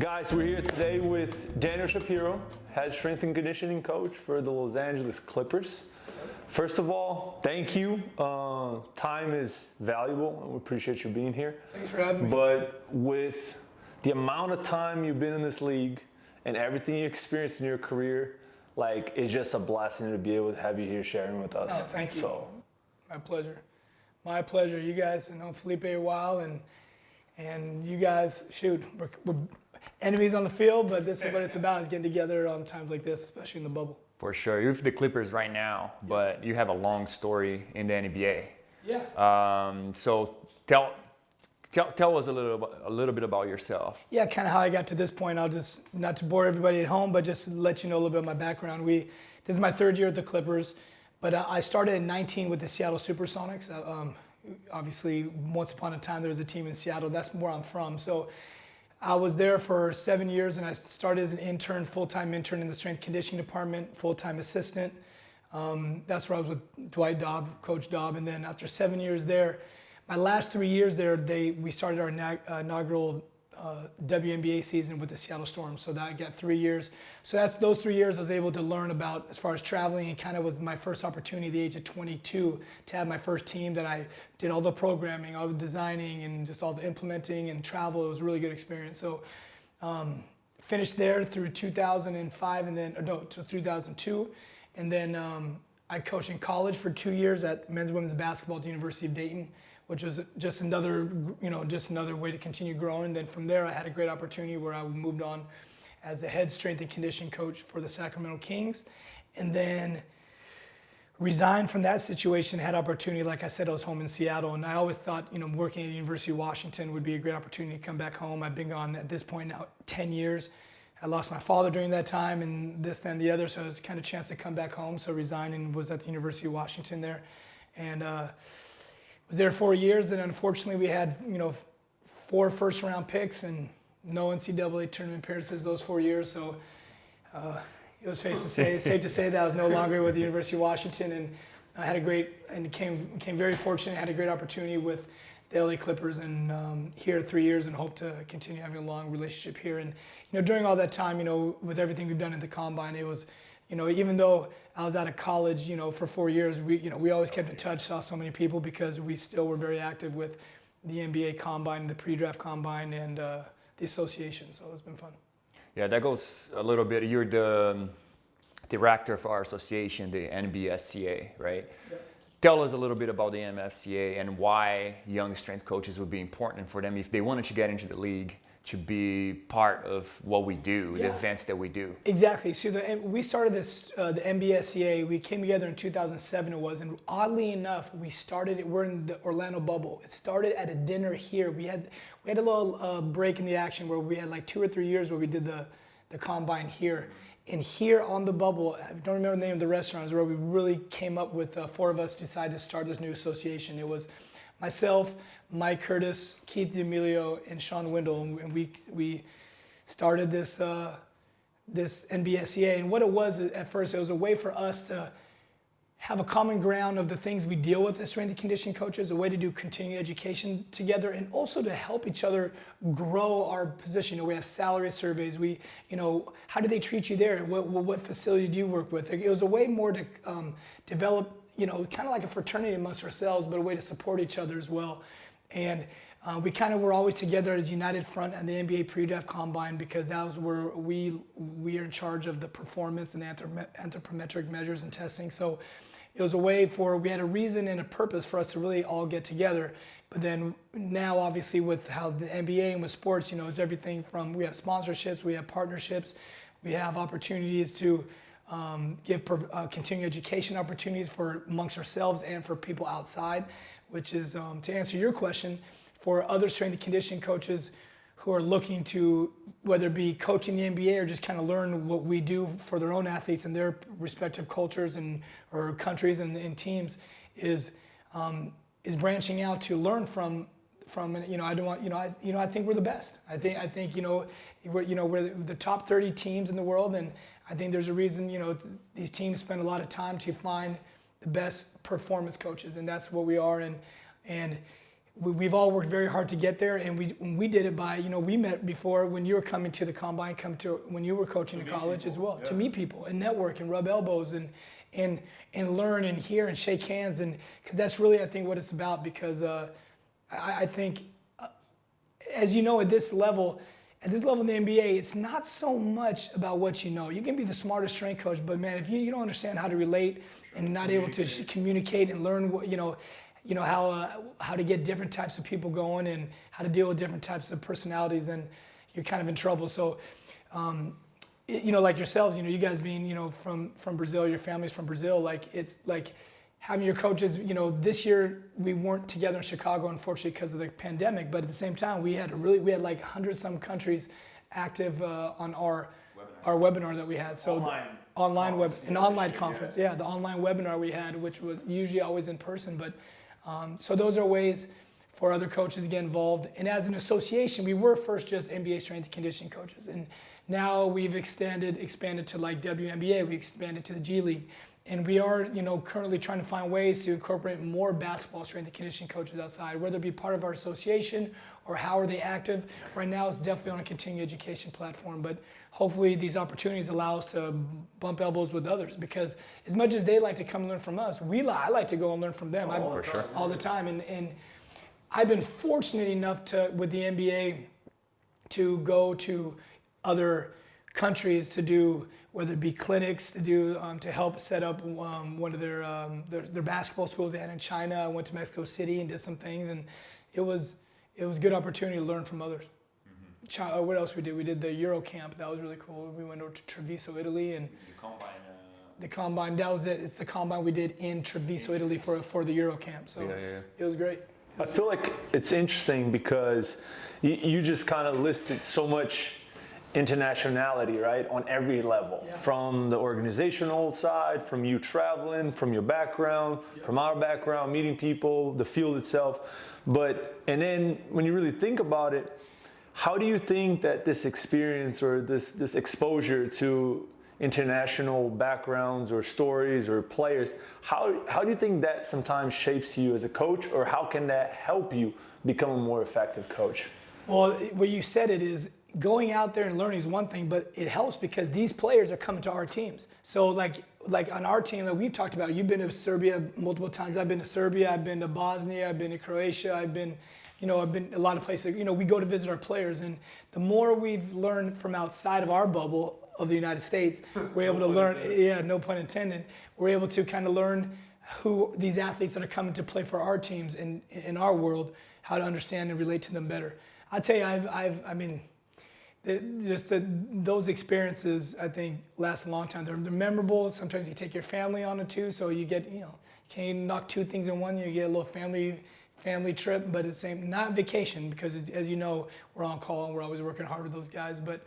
Guys, we're here today with Daniel Shapiro, head strength and conditioning coach for the Los Angeles Clippers. First of all, thank you. Time is valuable, and we appreciate you being here. Thanks for having me. But with the amount of time you've been in this league and everything you experienced in your career, it's just a blessing to be able to have you here sharing with us. Oh, thank you. So, my pleasure. My pleasure. You guys have known Felipe a while, and you guys, we're enemies on the field, but this is what it's about, is getting together on times like this, especially in the bubble. For sure. You're with the Clippers right now, but you have a long story in the NBA. Yeah. So tell us a little bit about yourself. Yeah, kind of how I got to this point. I'll just, not to bore everybody at home, but just let you know a little bit of my background. This is my third year at the Clippers, but I started at 19 with the Seattle Supersonics. Obviously, once upon a time, there was a team in Seattle. That's where I'm from. So I was there for 7 years, and I started as an intern, full-time intern in the strength conditioning department, full-time assistant. That's where I was with Dwight Dobb, Coach Dobb, and then after 7 years there, my last 3 years there, we started our inaugural WNBA season with the Seattle Storm. So that I got 3 years. So those 3 years I was able to learn about as far as traveling, and kind of was my first opportunity at the age of 22 to have my first team that I did all the programming, all the designing, and just all the implementing and travel. It was a really good experience. So finished there through 2005 and then, to 2002. And then I coached in college for 2 years at men's and women's basketball at the University of Dayton, which was just another way to continue growing. And then from there, I had a great opportunity where I moved on as the head strength and conditioning coach for the Sacramento Kings. And then resigned from that situation, had opportunity. Like I said, I was home in Seattle, and I always thought, working at the University of Washington would be a great opportunity to come back home. I've been gone at this point now 10 years. I lost my father during that time, and this, then, the other, so it was kind of a chance to come back home. So resigned and was at the University of Washington there. And was there 4 years, and unfortunately we had 4 first-round picks and no NCAA tournament appearances those 4 years. So it was safe to say that I was no longer with the University of Washington, and I had became very fortunate. Had a great opportunity with the LA Clippers, and here 3 years, and hope to continue having a long relationship here. And during all that time, with everything we've done at the Combine, it was, even though I was out of college, for 4 years, we always kept in touch, saw so many people, because we still were very active with the NBA Combine, the pre-draft Combine, and the association. So it's been fun. Yeah, that goes a little bit. You're the director of our association, the NBSCA, right? Yep. Tell us a little bit about the NBSCA and why young strength coaches would be important for them if they wanted to get into the league, to be part of what we do, the events that we do. Exactly. So we started this, the NBSCA, we came together in 2007 it was, and oddly enough, we're in the Orlando bubble. It started at a dinner here. We had a little break in the action where we had 2 or 3 years where we did the Combine here. And here on the bubble, I don't remember the name of the restaurant, is where we really came up with 4 of us decided to start this new association. It was myself, Mike Curtis, Keith D'Amelio, and Sean Wendell, and we started this NBSCA. And what it was at first, it was a way for us to have a common ground of the things we deal with as strength and conditioning coaches, a way to do continuing education together, and also to help each other grow our position. We have salary surveys. How do they treat you there? What facilities do you work with? It was a way more to develop, kind of like a fraternity amongst ourselves, but a way to support each other as well. And we kind of were always together as united front at the NBA pre-draft Combine, because that was where we are in charge of the performance and the anthropometric measures and testing. So it was a way we had a reason and a purpose for us to really all get together. But then now, obviously, with how the NBA and with sports, it's everything from, we have sponsorships, we have partnerships, we have opportunities to give continuing education opportunities for amongst ourselves and for people outside, which is, to answer your question, for other strength and conditioning coaches who are looking to, whether it be coaching the NBA or just kind of learn what we do for their own athletes in their respective cultures or countries and teams, is branching out to learn from. I think we're the best. I think we're the top 30 teams in the world, and I think there's a reason these teams spend a lot of time to find the best performance coaches, and that's what we are. And we've all worked very hard to get there, and we did it by, we met before when you were coming to the combine, when you were coaching in college as well, to meet people and network and rub elbows and learn and hear and shake hands, and because that's really, I think, what it's about. Because I think, as you know, at this level in the NBA, it's not so much about what you know. You can be the smartest strength coach, but man, if you don't understand how to relate and not able to communicate and learn what how to get different types of people going and how to deal with different types of personalities, then you're kind of in trouble. So, like yourselves, you guys being, from Brazil, your family's from Brazil, like it's like having your coaches, this year we weren't together in Chicago, unfortunately, because of the pandemic, but at the same time, we had like 100 some countries active on our webinar that we had. So online conference. Yeah, the online webinar we had, which was usually always in person, but so those are ways for other coaches to get involved. And as an association, we were first just NBA strength and conditioning coaches, and now we've expanded to like WNBA. We expanded to the G League, and we are currently trying to find ways to incorporate more basketball strength and conditioning coaches outside, whether it be part of our association or how are they active. Right now, it's definitely on a continuing education platform, but hopefully these opportunities allow us to bump elbows with others, because as much as they like to come and learn from us, I like to go and learn from them all the time. And I've been fortunate enough with the NBA to go to other countries to do, whether it be clinics, to help set up one of their basketball schools they had in China. I went to Mexico City and did some things, and it was a good opportunity to learn from others. What else we did? We did the Euro camp. That was really cool. We went over to Treviso, Italy, and the combine. That was it. It's the combine we did in Treviso, Italy, for the Euro camp. So it was great. I feel like it's interesting because you just kind of listed so much internationality, right, on every level, from the organizational side, from you traveling, from your background, from our background, meeting people, the field itself. And then when you really think about it, how do you think that this experience or this exposure to international backgrounds or stories or players, how do you think that sometimes shapes you as a coach, or how can that help you become a more effective coach? Well, what you said, it is going out there and learning is one thing, but it helps because these players are coming to our teams. So like on our team that we've talked about, you've been to Serbia multiple times. I've been to Serbia, I've been to Bosnia, I've been to Croatia, I've been a lot of places. We go to visit our players, and the more we've learned from outside of our bubble of the United States, we're able to learn, no pun intended, we're able to kind of learn who these athletes that are coming to play for our teams in our world, how to understand and relate to them better. I'll tell you, those experiences, I think, last a long time. They're memorable. Sometimes you take your family on it too, so you get, you can't knock two things in one. You get a little family trip, but it's not vacation, because as you know, we're on call and we're always working hard with those guys. But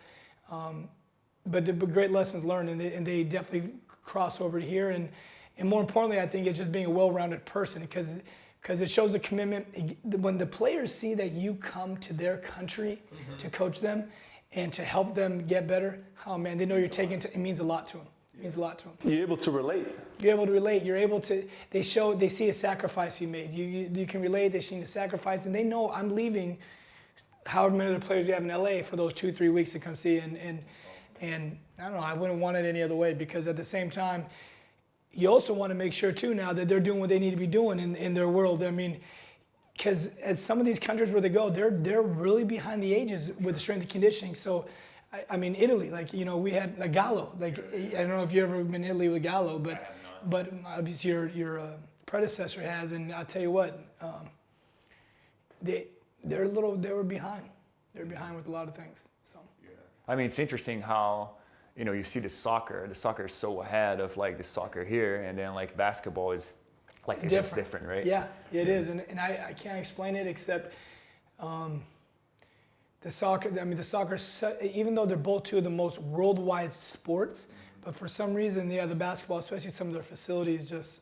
the great lessons learned, and they definitely cross over to here. And more importantly, I think it's just being a well-rounded person, because it shows a commitment. When the players see that you come to their country to coach them and to help them get better, oh man, they know you're taking it means a lot to them. It means a lot to them. You're able to relate. You're able to relate. You're able to, they see a sacrifice you made. You can relate, they see the sacrifice, and they know I'm leaving however many other players we have in LA for those 2-3 weeks to come see. And I don't know, I wouldn't want it any other way, because at the same time, you also want to make sure too now that they're doing what they need to be doing in their world. I mean, because at some of these countries where they go, they're really behind the ages with strength and conditioning. So, I mean, Italy, we had Gallo. I don't know if you've ever been to Italy with Gallo, but obviously your predecessor has. And I'll tell you what, they were behind. They're behind with a lot of things. So. Yeah. I mean, it's interesting how, you see the soccer is so ahead of the soccer here, and then basketball is it's just different, right? Yeah, it is, and I can't explain it except the soccer. I mean, the soccer, even though they're both two of the most worldwide sports, but for some reason, the basketball, especially some of their facilities, just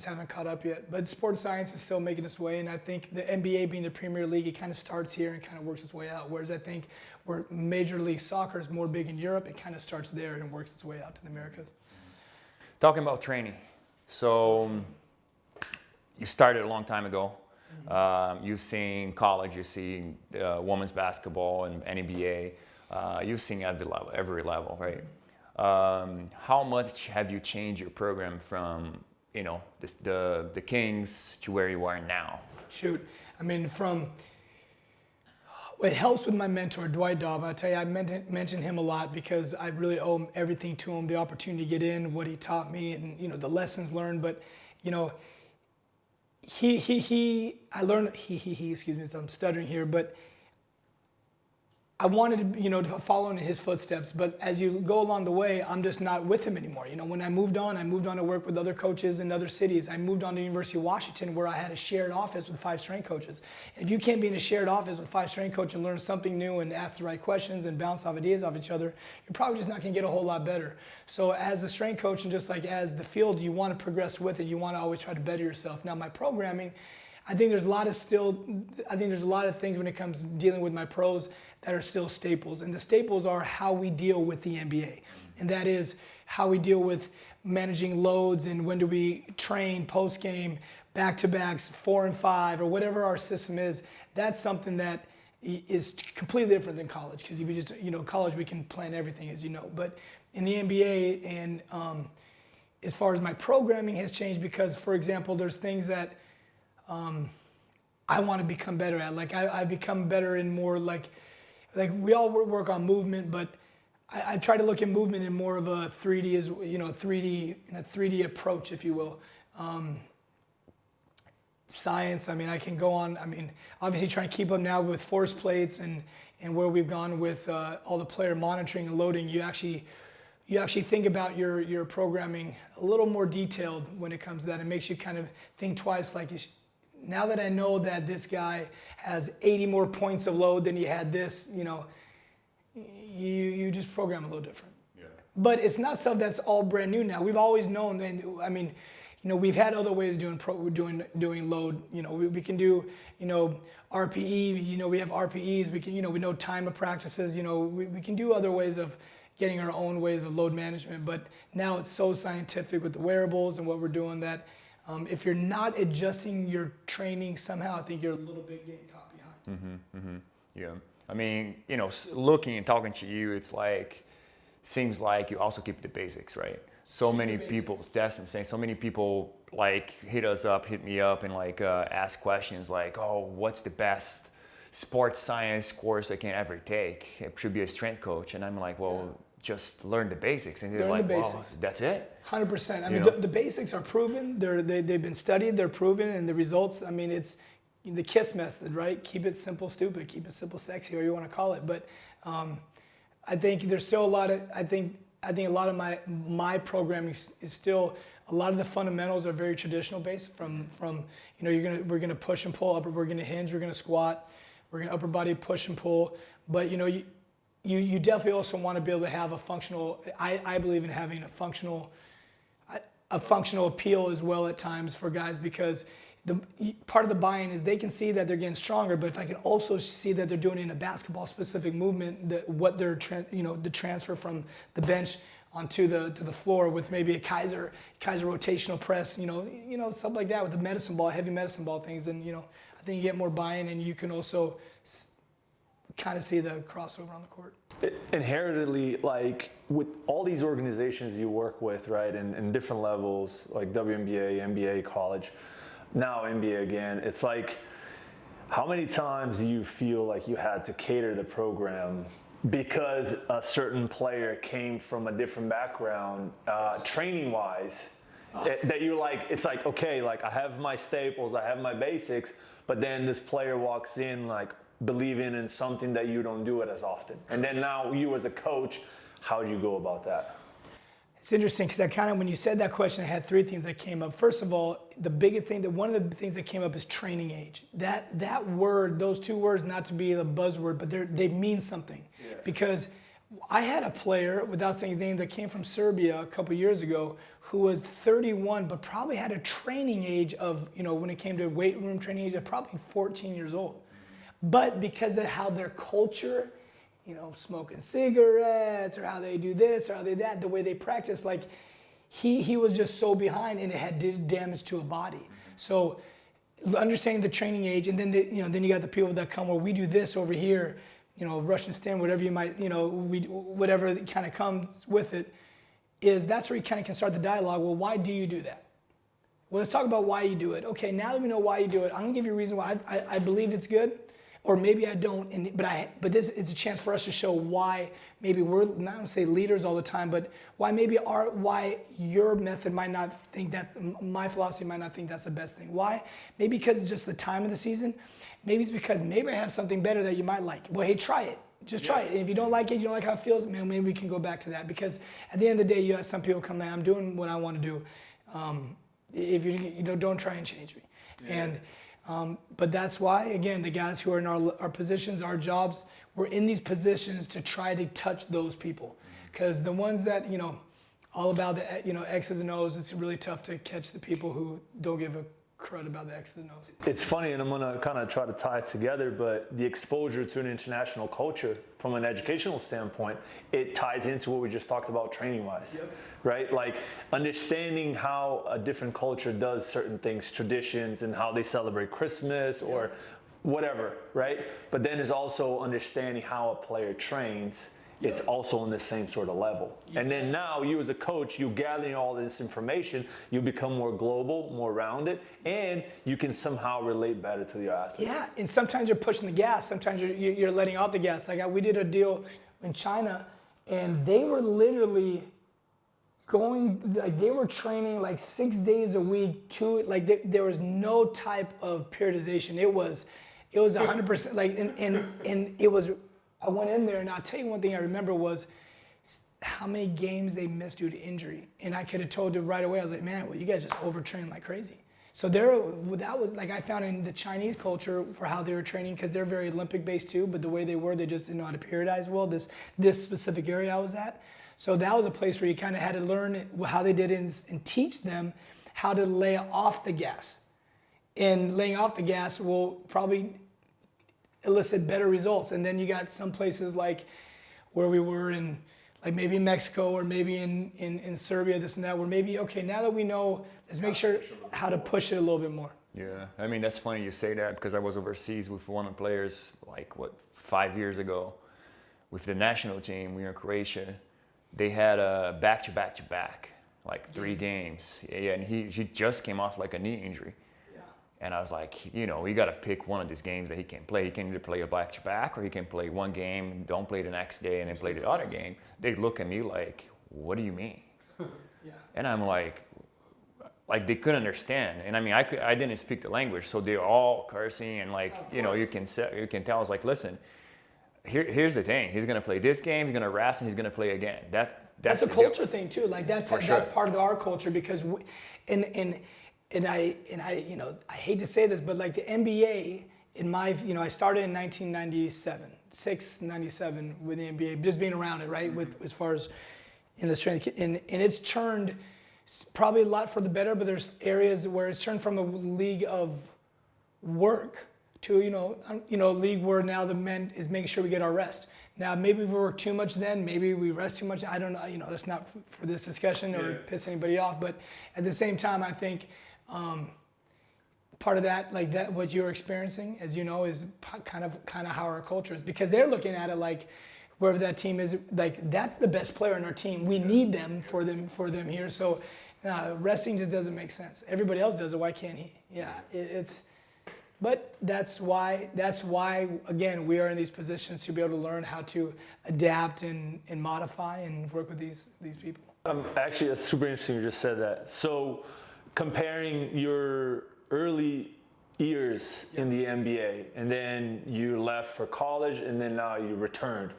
haven't caught up yet. But sports science is still making its way, and I think the NBA being the Premier League, it kind of starts here and kind of works its way out. Whereas I think where Major League Soccer is more big in Europe, it kind of starts there and works its way out to the Americas. Talking about training, so you started a long time ago. You've seen college, you've seen women's basketball and NBA. You've seen every level, right? How much have you changed your program from, you know, the Kings to where you are now? Shoot, I mean, it helps with my mentor, Dwight Daub. I tell you, I mention him a lot because I really owe everything to him, the opportunity to get in, what he taught me, and, you know, the lessons learned. But, you know, excuse me, so I'm stuttering here, but I wanted to, you know, to follow in his footsteps, but as you go along the way, I'm just not with him anymore. You know, when I moved on to work with other coaches in other cities. I moved on to University of Washington, where I had a shared office with 5 strength coaches. If you can't be in a shared office with 5 strength coaches and learn something new and ask the right questions and bounce off ideas off each other, you're probably just not gonna get a whole lot better. So as a strength coach, and just like as the field, you wanna progress with it. You wanna always try to better yourself. Now, my programming, I think there's a lot of things when it comes to dealing with my pros that are still staples. And the staples are how we deal with the NBA. And that is how we deal with managing loads and when do we train post-game, back-to-backs, 4 and 5, or whatever our system is. That's something that is completely different than college. Because if you just, you know, college we can plan everything, as you know. But in the NBA, and as far as my programming has changed, because, for example, there's things that I want to become better at. Like I become better in more like we all work on movement, but I try to look at movement in more of a 3D, as you know, 3D approach, if you will. Science. I mean, I can go on. I mean, obviously trying to keep up now with force plates and where we've gone with all the player monitoring and loading. You actually think about your programming a little more detailed when it comes to that. It makes you kind of think twice. Like, now that I know that this guy has 80 more points of load than he had this, you know, you just program a little different. Yeah. But it's not stuff that's all brand new now. We've always known, and I mean, you know, we've had other ways of doing load. You know, we can do, you know, RPE. You know, we have RPEs. We can, you know, we know time of practices. You know, we can do other ways of getting our own ways of load management. But now it's so scientific with the wearables and what we're doing that. If you're not adjusting your training somehow, I think you're a little bit getting caught behind. Yeah. I mean, you know, looking and talking to you, it's like, seems like you also keep the basics, right? So many people, that's what I'm saying, so many people like hit me up and like ask questions like, oh, what's the best sports science course I can ever take? It should be a strength coach. And I'm like, well, just learn the basics. And they're like, well, that's it? 100%. I mean, the basics are proven. They've been studied, they're proven, and the results, I mean, it's the KISS method, right? Keep it simple, stupid. Keep it simple, sexy, or you want to call it. But I think there's still a lot of, I think a lot of my programming is still, a lot of the fundamentals are very traditional based from you know, we're gonna push and pull, we're gonna hinge, we're gonna squat, we're gonna upper body push and pull. But you know, you definitely also want to be able to have a functional, I believe in having a functional appeal as well at times for guys, because part of the buy-in is they can see that they're getting stronger, but if I can also see that they're doing it in a basketball specific movement, what they're the transfer from the bench onto the floor with maybe a Kaiser rotational press, you know, stuff like that with the medicine ball, heavy medicine ball things, then, you know, I think you get more buy-in, and you can also kind of see the crossover on the court. Inherently, like with all these organizations you work with, right, and different levels, like WNBA, NBA, college, now NBA again, it's like, how many times do you feel like you had to cater the program because a certain player came from a different background, training-wise, that you're like, it's like, okay, like I have my staples, I have my basics, but then this player walks in like believing in something that you don't do it as often. And then now you as a coach, how do you go about that? It's interesting because when you said that question, I had 3 things that came up. First of all, one of the things that came up is training age. That word, those 2 words, not to be the buzzword, but they mean something. Yeah. Because I had a player, without saying his name, that came from Serbia a couple years ago, who was 31, but probably had a training age of, you know, when it came to weight room training age, of probably 14 years old. But because of how their culture, you know, smoking cigarettes, or how they do this, or how they that, the way they practice, like he was just so behind, and it had did damage to a body. So understanding the training age, and then then you got the people that come where we do this over here, Russian stem, whatever you might, whatever kind of comes with it, that's where you kind of can start the dialogue. Well, why do you do that? Well, let's talk about why you do it. Okay, now that we know why you do it, I'm gonna give you a reason why I believe it's good, or maybe I don't. But this is a chance for us to show why maybe we're not gonna say leaders all the time, but why your method might not think my philosophy might not think that's the best thing. Why? Maybe because it's just the time of the season. Maybe it's because maybe I have something better that you might like. Well, hey, try it. Just try it. And if you don't like it, you don't like how it feels, man, maybe we can go back to that. Because at the end of the day, you have some people come in, I'm doing what I want to do. If you don't try and change me. Yeah. And but that's why, again, the guys who are in our positions, our jobs, we're in these positions to try to touch those people. Because the ones that, all about the X's and O's, it's really tough to catch the people who don't give a crud about the X's and O's. It's funny, and I'm gonna kind of try to tie it together, but the exposure to an international culture from an educational standpoint, it ties into what we just talked about training-wise. Yep. Right? Like understanding how a different culture does certain things, traditions, and how they celebrate Christmas or whatever, right? But then there's also understanding how a player trains. It's also on the same sort of level. Exactly. And then now you as a coach, you gathering all this information, you become more global, more rounded, and you can somehow relate better to your athletes. Yeah, and sometimes you're pushing the gas, sometimes you're letting off the gas. Like we did a deal in China, and they were literally they were training like 6 days a week, there was no type of periodization. It was 100%, and it was, I went in there, and I'll tell you one thing I remember was how many games they missed due to injury. And I could have told them right away, I was like, man, well, you guys just overtrain like crazy. So that was like I found in the Chinese culture for how they were training, because they're very Olympic based too, but the way they just didn't know how to periodize well, this specific area I was at. So that was a place where you kind of had to learn how they did it and teach them how to lay off the gas. And laying off the gas will probably elicit better results. And then you got some places like where we were in, like maybe Mexico or maybe in Serbia, this and that, where maybe, okay, now that we know, let's make sure how to push it a little bit more. Yeah, I mean, that's funny you say that, because I was overseas with one of the players, 5 years ago, with the national team. We were in Croatia. They had a back-to-back, like 3 games. Yeah, and he just came off like a knee injury. And I was like, you got to pick one of these games that he can play. He can either play a back-to-back, or he can play one game, don't play the next day, and then play the other game. They look at me like, what do you mean? Yeah. And I'm like they couldn't understand. And I mean, I didn't speak the language, so they're all cursing and you can tell. I was like, listen, here's the thing. He's gonna play this game. He's gonna rest, and he's gonna play again. That's a culture thing too. Like that's part of our culture, because And I hate to say this, but like the NBA, I started in 1997 with the NBA, just being around it, right? With as far as in the strength, and it's turned probably a lot for the better, but there's areas where it's turned from a league of work to a league where now the men is making sure we get our rest. Now maybe we work too much then, maybe we rest too much. I don't know. That's not for this discussion or piss anybody off, but at the same time, I think. Part of that, like that, what you're experiencing, as you know, is kind of how our culture is, because they're looking at it like wherever that team is, like that's the best player on our team. We need them for them here. So resting just doesn't make sense. Everybody else does it. Why can't he? Yeah, but that's why again we are in these positions to be able to learn how to adapt and modify and work with these people. Actually, that's super interesting you just said that. So comparing your early years in the NBA, and then you left for college, and then now you returned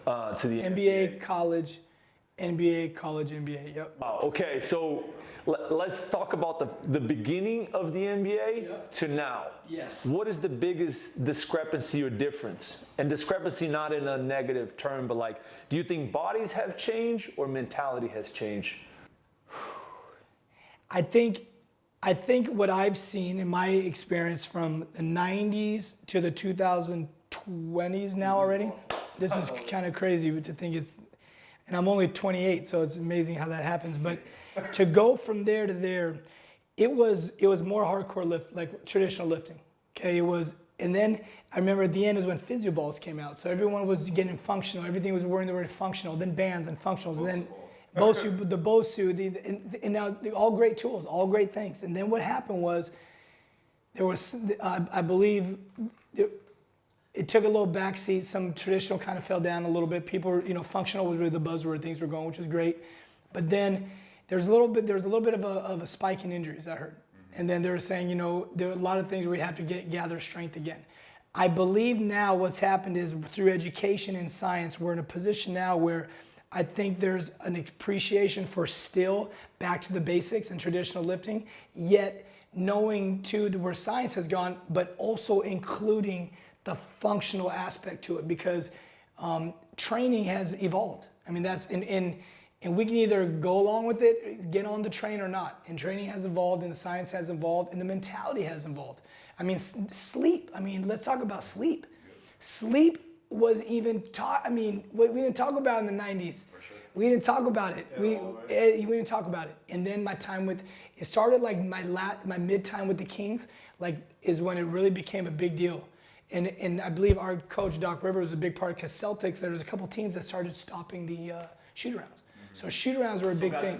to the NBA, college, NBA, college, NBA. Yep. Wow. Okay, so let's talk about the beginning of the NBA to now. Yes. What is the biggest discrepancy or difference? And discrepancy not in a negative term, but like, do you think bodies have changed or mentality has changed? I think what I've seen in my experience from the 90s to the 2020s now already, this is kind of crazy to think and I'm only 28, so it's amazing how that happens. But to go from there to there, it was more hardcore lift, like traditional lifting. Okay, it was, and then I remember at the end is when physio balls came out. So everyone was getting functional. Everything was wearing the word functional. Then bands and functionals, and then BOSU, the BOSU, and now all great tools, all great things. And then what happened was there was, I believe, it took a little backseat. Some traditional kind of fell down a little bit. People, functional was really the buzzword. Things were going, which was great. But then there was a little bit of a spike in injuries, I heard. And then they were saying, there are a lot of things where we have to gather strength again. I believe now what's happened is through education and science, we're in a position now where I think there's an appreciation for still back to the basics and traditional lifting, yet knowing too where science has gone, but also including the functional aspect to it, because training has evolved. I mean, that's and we can either go along with it, get on the train or not. And training has evolved, and the science has evolved, and the mentality has evolved. I mean, sleep. I mean, let's talk about sleep. Sleep was even taught. I mean, we didn't talk about it in the 90s. For sure. We didn't talk about it. We didn't talk about it. And then my time with, it started like my mid time with the Kings, like is when it really became a big deal. And I believe our coach, Doc Rivers, was a big part, because Celtics, there was a couple teams that started stopping the shoot-arounds. So shoot-arounds were a big thing.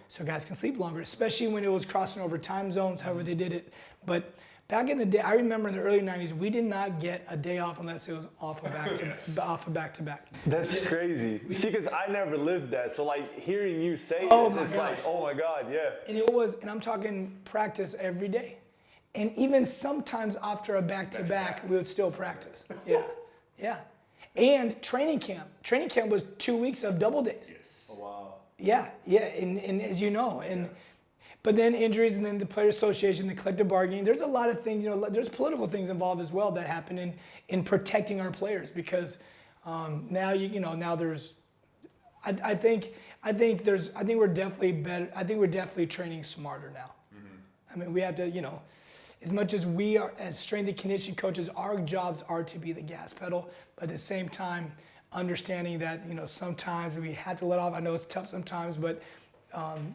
So guys can sleep longer, especially when it was crossing over time zones, however they did it. But back in the day, I remember in the early 90s, we did not get a day off unless it was off of back to back. That's crazy. See, because I never lived that. So like hearing you say this, it's like, oh my God, yeah. And I'm talking practice every day. And even sometimes after a back-to-back, we would still practice. Yeah. And training camp. Training camp was 2 weeks of double days. Yes. Oh, wow. Yeah. And as you know, but then injuries, and then the player association, the collective bargaining. There's a lot of things, there's political things involved as well that happen in protecting our players, because now now there's, I think we're definitely better. I think we're definitely training smarter now. Mm-hmm. I mean, we have to, as much as we are as strength and conditioning coaches, our jobs are to be the gas pedal, but at the same time, understanding that sometimes we have to let off. I know it's tough sometimes, but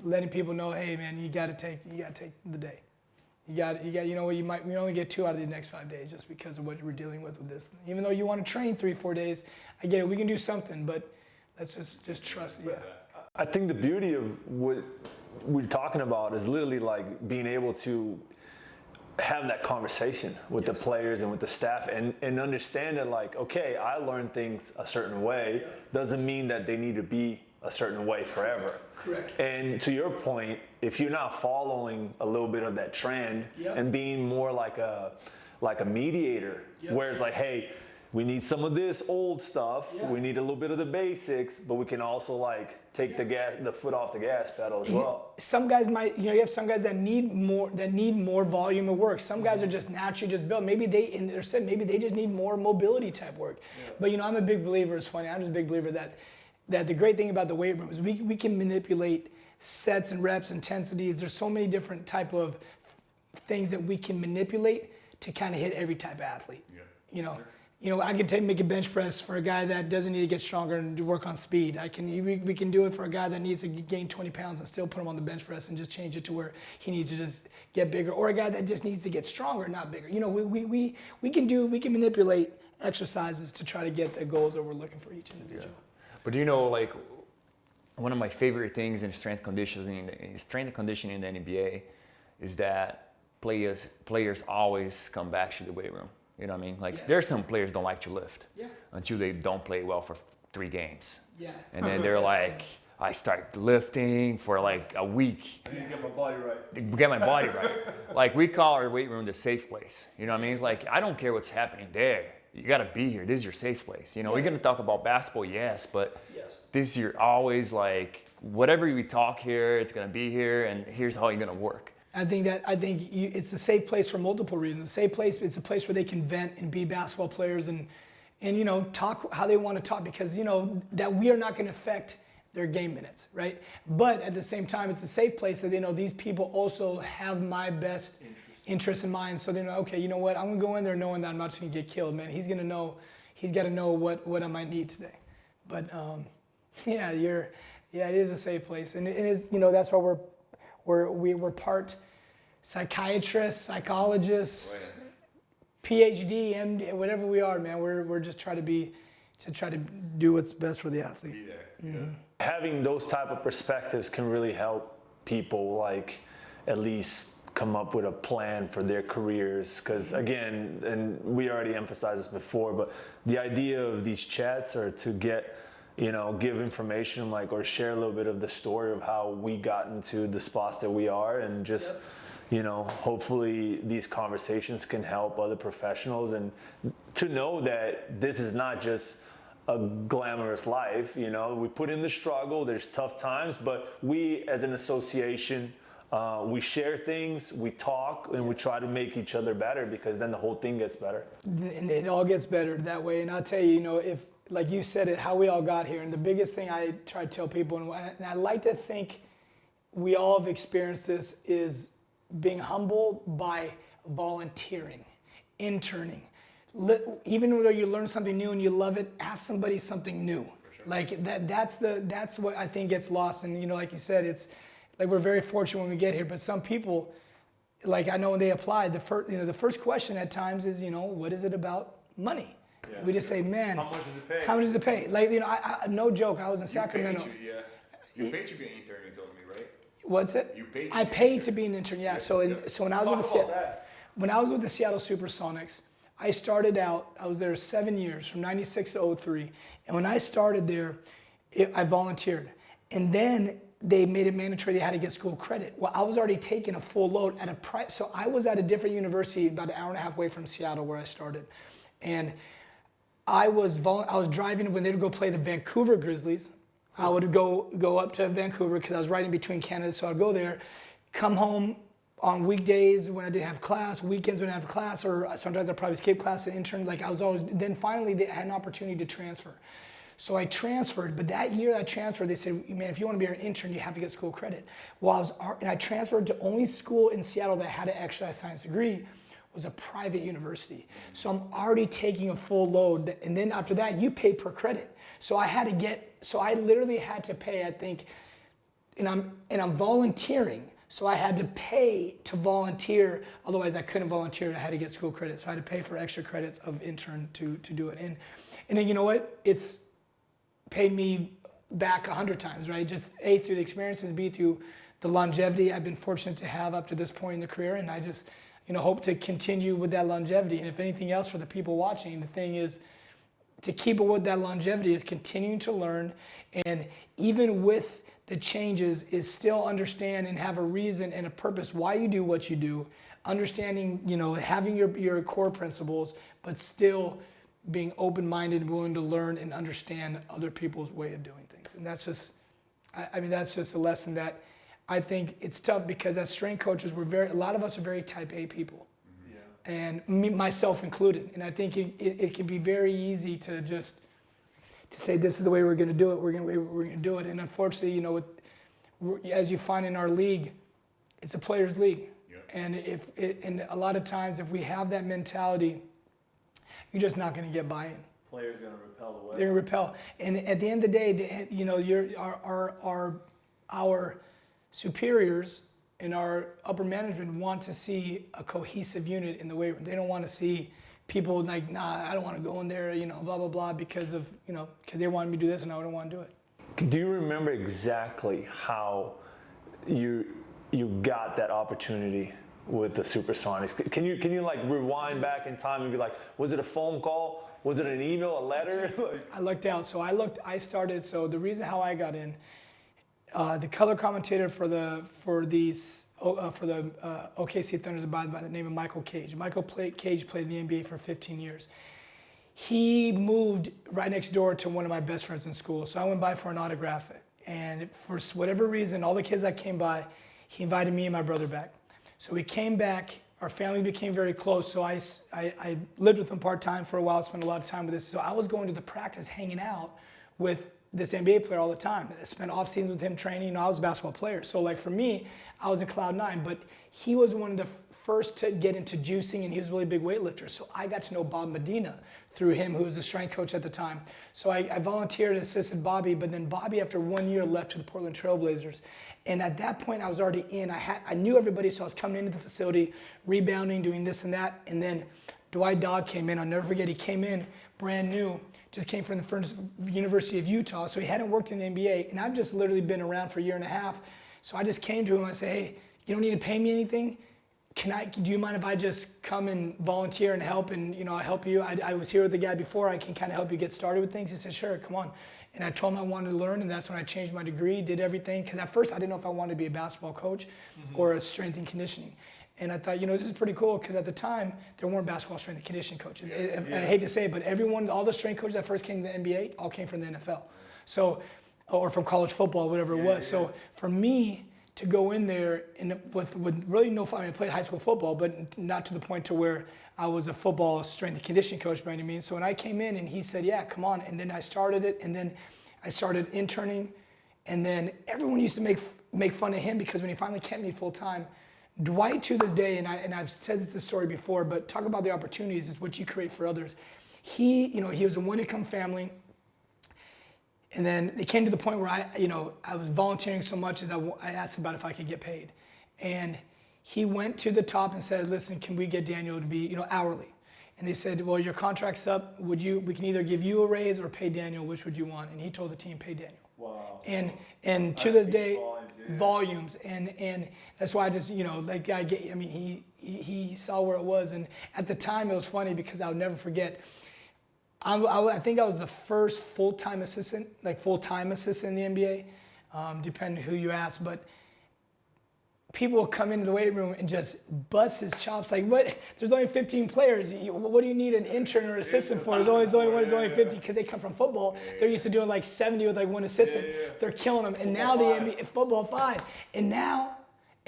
letting people know, hey man, you got to take the day. You got we only get 2 out of the next 5 days just because of what we're dealing with this. Even though you want to train 3-4 days, I get it. We can do something, but let's just trust. Yeah. I think the beauty of what we're talking about is literally like being able to have that conversation with the players and with the staff, and understand that, like, okay, I learned things a certain way, doesn't mean that they need to be a certain way forever. Correct. And to your point, if you're not following a little bit of that trend and being more like a mediator, where it's like, hey, we need some of this old stuff, we need a little bit of the basics, but we can also like take the foot off the gas pedal as well. Some guys might, you have some guys that need more volume of work. Some guys are just naturally just built. Maybe they just need more mobility type work. Yeah. But I'm a big believer. It's funny. I'm just a big believer that the great thing about the weight room is we can manipulate sets and reps, intensities. There's so many different type of things that we can manipulate to kind of hit every type of athlete. Yeah. I can make a bench press for a guy that doesn't need to get stronger and work on speed. We can do it for a guy that needs to gain 20 pounds and still put him on the bench press and just change it to where he needs to just get bigger, or a guy that just needs to get stronger, not bigger. We can manipulate exercises to try to get the goals that we're looking for each individual. Yeah. But like one of my favorite things in strength conditioning in the NBA is that players always come back to the weight room. You know what I mean? Like there's some players don't like to lift until they don't play well for 3 games. Yeah. And then they're like, I start lifting for like a week. I need to get my body right. Get my body right. Like we call our weight room the safe place. You know what I mean? It's like, I don't care what's happening there. You got to be here. This is your safe place. We're going to talk about basketball, yes, but this you're always like, whatever we talk here, it's going to be here, and here's how you're going to work. I think it's a safe place for multiple reasons. Safe place, it's a place where they can vent and be basketball players and talk how they want to talk, because that we are not going to affect their game minutes, right? But at the same time, it's a safe place that they know these people also have my best interest in mind. So they know, okay, you know what? I'm gonna go in there knowing that I'm not just gonna get killed, man. He's got to know what I might need today. But it is a safe place, and it is, that's why we're part psychiatrists, psychologists, PhD, MD, whatever we are, man. We're just trying to do what's best for the athlete. Be there. Mm-hmm. Having those type of perspectives can really help people like at least come up with a plan for their careers, because again, and we already emphasized this before, but the idea of these chats are to get, you know, give information like, or share a little bit of the story of how we got into the spots that we are, and just you know, hopefully these conversations can help other professionals and to know that this is not just a glamorous life. You know, we put in the struggle, there's tough times, but we as an association, we share things, we talk, and we try to make each other better, because then the whole thing gets better. And it all gets better that way. And I'll tell you, you know, if, like you said it, how we all got here. And the biggest thing I try to tell people, and I like to think we all have experienced this, is being humble by volunteering, interning. Even though you learn something new and you love it, ask somebody something new. Sure. Like that's what I think gets lost. And you know, like you said, it's like we're very fortunate when we get here. But some people, like I know when they apply, the first question at times is, you know, what is it about money? Yeah, we just say, man, how much does it pay? How much does it pay? Like, you know, I no joke, I was in Sacramento. You paid to be an intern, you told me, right? What's it? You paid. I paid to be an intern. Yeah. So when I was with the Seattle Supersonics, I started out. I was there 7 years, from '96 to '03. And when I started there, I volunteered, and then they made it mandatory they had to get school credit. Well, I was already taking a full load at a so I was at a different university about an hour and a half away from Seattle where I started, and I was driving when they would go play the Vancouver Grizzlies. I would go up to Vancouver because I was right in between Canada, so I'd go there, come home on weekdays when I didn't have class, weekends when I didn't have class, or sometimes I'd probably skip class to intern. Like I was always. Then finally, they had an opportunity to transfer, so I transferred. But that year I transferred, they said, "Man, if you want to be an intern, you have to get school credit." Well, I transferred to only school in Seattle that had an exercise science degree. Was a private university. So I'm already taking a full load. And then after that, you pay per credit. So I literally had to pay, I think, and I'm volunteering. So I had to pay to volunteer. Otherwise I couldn't volunteer. I had to get school credit. So I had to pay for extra credits of intern to do it. And then you know what? It's paid me back 100 times, right? Just A, through the experiences, B, through the longevity I've been fortunate to have up to this point in the career. And I just, you know, hope to continue with that longevity. And if anything else for the people watching, the thing is to keep it with that longevity is continuing to learn, and even with the changes is still understand and have a reason and a purpose why you do what you do, understanding, you know, having your core principles, but still being open-minded and willing to learn and understand other people's way of doing things. And that's just, I mean, that's just a lesson that I think it's tough, because as strength coaches, a lot of us are very type A people, and myself included. And I think it can be very easy to just to say this is the way we're going to do it. We're going to do it. And unfortunately, you know, as you find in our league, it's a players' league, and and a lot of times if we have that mentality, you're just not going to get buy-in. Players going to repel away. They're going to repel, and at the end of the day, you know, our superiors and our upper management want to see a cohesive unit in the weight room. They don't want to see people like, nah, I don't want to go in there, you know, blah, blah, blah, because they wanted me to do this and I don't want to do it. Do you remember exactly how you got that opportunity with the Supersonics? Can you like rewind back in time and be like, was it a phone call? Was it an email, a letter? I lucked out. So so the reason how I got in, the color commentator for the OKC Thunder by the name of Michael Cage. Cage played in the NBA for 15 years. He moved right next door to one of my best friends in school. So I went by for an autograph, and for whatever reason, all the kids that came by, he invited me and my brother back. So we came back. Our family became very close. So I lived with him part-time for a while, spent a lot of time with this. So I was going to the practice, hanging out with this NBA player all the time. I spent off seasons with him training. You know, I was a basketball player. So like for me, I was in cloud nine, but he was one of the first to get into juicing, and he was a really big weightlifter. So I got to know Bob Medina through him, who was the strength coach at the time. So I volunteered and assisted Bobby, but then Bobby, after 1 year, left to the Portland Trail Blazers. And at that point, I was already in. I knew everybody, so I was coming into the facility, rebounding, doing this and that. And then Dwight Dog came in. I'll never forget, he came in brand new, just came from the University of Utah, so he hadn't worked in the NBA. And I've just literally been around for a year and a half. So I just came to him, I said, hey, you don't need to pay me anything. Do you mind if I just come and volunteer and help, and I'll help you? I was here with the guy before, I can kind of help you get started with things. He said, sure, come on. And I told him I wanted to learn, and that's when I changed my degree, did everything. Because at first I didn't know if I wanted to be a basketball coach or a strength and conditioning. And I thought, this is pretty cool, because at the time, there weren't basketball strength and conditioning coaches. I hate to say it, but all the strength coaches that first came to the NBA, all came from the NFL. So, or from college football, whatever it was. So for me, to go in there and with really no fun. I played high school football, but not to the point to where I was a football strength and conditioning coach by any means. So when I came in and he said, yeah, come on. And then I started it, and then I started interning. And then everyone used to make fun of him, because when he finally kept me full time, Dwight, to this day, and I've said this story before, but talk about the opportunities is what you create for others. He was a one-income family. And then it came to the point where I was volunteering so much as I asked about if I could get paid. And he went to the top and said, listen, can we get Daniel to be, hourly? And they said, well, your contract's up. We can either give you a raise or pay Daniel. Which would you want? And he told the team, pay Daniel. Wow. And to this day, volumes. And that's why I just, that guy, he saw where it was. And at the time, it was funny, because I'll never forget, I think I was the first full-time assistant in the NBA, depending who you ask. But people will come into the weight room and just bust his chops. Like, what? There's only 15 players. What do you need an intern or assistant for? There's only 50, because they come from football. They're used to doing like 70 with like one assistant. They're killing them. And now the NBA, football 5. And now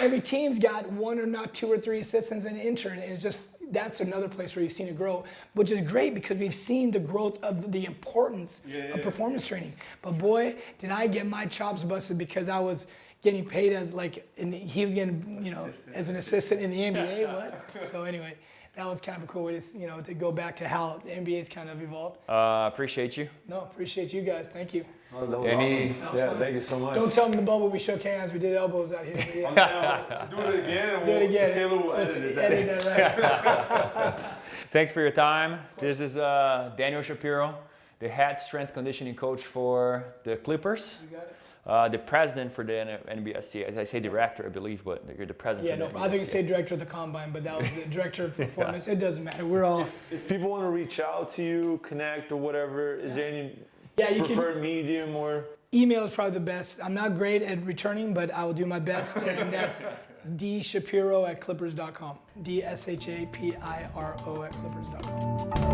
every team's got one or not 2 or 3 assistants and an intern. And it's just, that's another place where you've seen it grow, which is great, because we've seen the growth of the importance of performance training. But boy, did I get my chops busted, because I was getting paid and he was getting, as an assistant in the NBA. What? So anyway, that was kind of a cool way to, to go back to how the NBA's kind of evolved. Appreciate you. No, appreciate you guys. Thank you. Oh, that was awesome. Thank you so much. Don't tell them in the bubble we shook hands. We did elbows out here. Yeah. Do it again. Do it again. Taylor will edit that right. Thanks for your time. This is Daniel Shapiro, the head strength conditioning coach for the Clippers. You got it. The president for the NBSCA. I say director, I believe, but you're the president. Yeah, no, I think you say director of the combine, but that was the director of performance. It doesn't matter. We're all. If people want to reach out to you, connect or whatever, is there any preferred medium or? Email is probably the best. I'm not great at returning, but I will do my best. And that's dshapiro@clippers.com. DSHAPIRO@clippers.com.